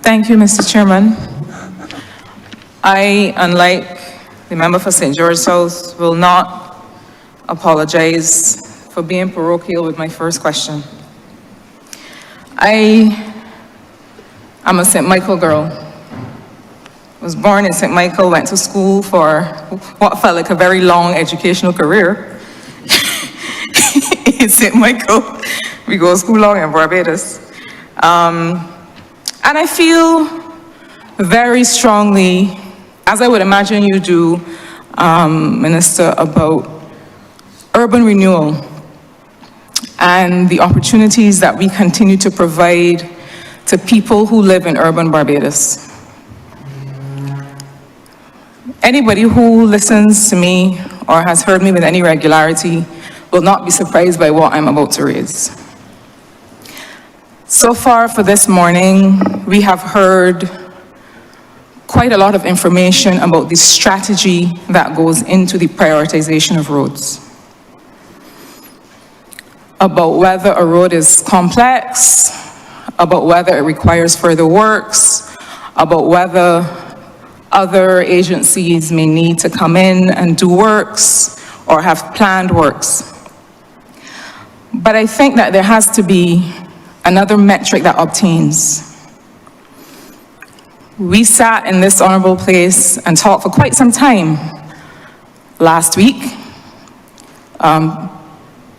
Thank you, Mr. Chairman. I, unlike the member for St. George South, will not apologize for being parochial with my first question. I am a St. Michael girl. Was born in St. Michael, went to school for what felt like a very long educational career in St. Michael. We go to school long in Barbados. And I feel very strongly, as I would imagine you do, Minister, about urban renewal and the opportunities that we continue to provide to people who live in urban Barbados. Anybody who listens to me or has heard me with any regularity will not be surprised by what I'm about to raise. So far for this morning, we have heard quite a lot of information about the strategy that goes into the prioritization of roads. About whether a road is complex, about whether it requires further works, about whether other agencies may need to come in and do works or have planned works. But I think that there has to be another metric that obtains. We sat in this honorable place and talked for quite some time last week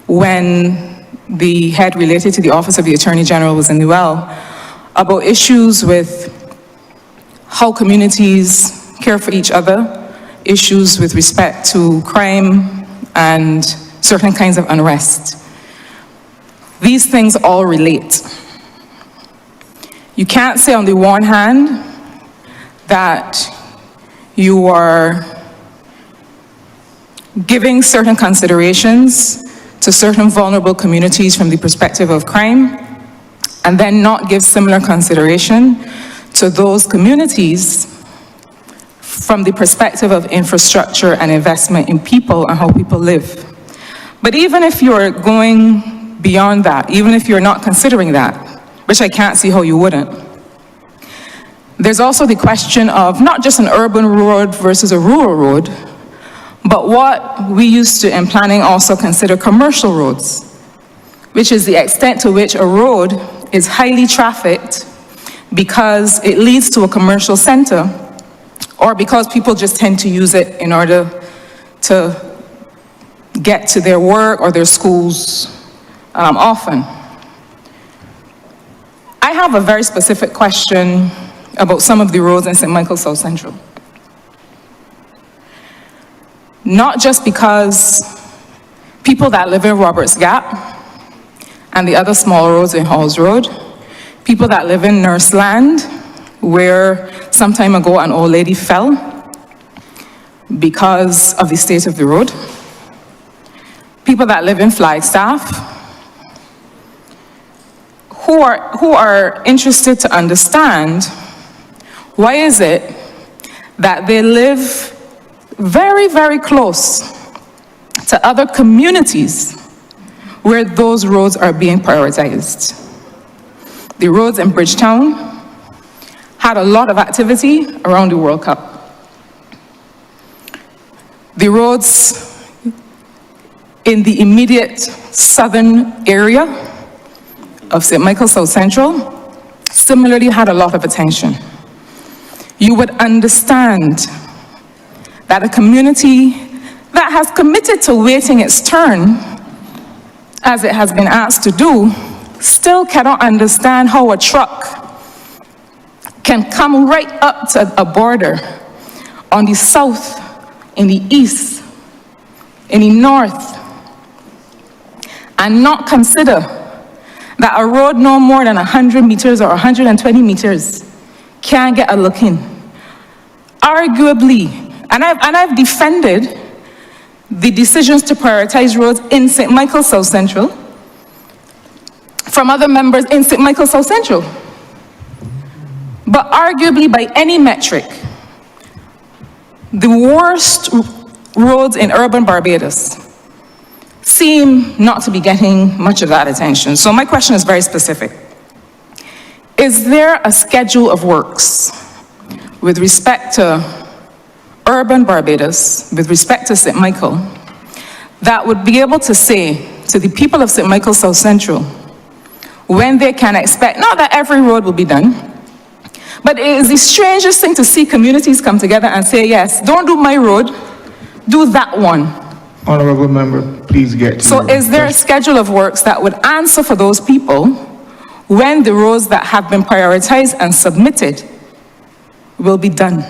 when the head related to the Office of the Attorney General was in the well about issues with how communities care for each other, issues with respect to crime and certain kinds of unrest. These things all relate. You can't say on the one hand that you are giving certain considerations to certain vulnerable communities from the perspective of crime, and then not give similar consideration to those communities from the perspective of infrastructure and investment in people and how people live. But even if you're going beyond that, even if you're not considering that, which I can't see how you wouldn't, there's also the question of not just an urban road versus a rural road, but what we used to in planning also consider commercial roads, which is the extent to which a road is highly trafficked because it leads to a commercial center or because people just tend to use it in order to get to their work or their schools often. I have a very specific question about some of the roads in St. Michael South Central. Not just because people that live in Roberts Gap and the other small roads in Halls Road, people that live in Nurseland, where some time ago an old lady fell because of the state of the road, people that live in Flagstaff, who are interested to understand why is it that they live very, very close to other communities where those roads are being prioritized. The roads in Bridgetown had a lot of activity around the World Cup. The roads in the immediate southern area of St. Michael South Central similarly had a lot of attention. You would understand that a community that has committed to waiting its turn, as it has been asked to do, still cannot understand how a truck can come right up to a border on the south, in the east, in the north, and not consider that a road no more than 100 meters or 120 meters can get a look in. Arguably, and I've defended the decisions to prioritize roads in St. Michael South Central from other members in St. Michael South Central. But arguably by any metric, the worst roads in urban Barbados seem not to be getting much of that attention. So my question is very specific. Is there a schedule of works with respect to urban Barbados, with respect to St. Michael, that would be able to say to the people of St. Michael South Central when they can expect, not that every road will be done, but it is the strangest thing to see communities come together and say, yes, don't do my road, do that one. Honorable member, please get to So your is there a question. schedule of works that would answer for those people when the roads that have been prioritized and submitted will be done?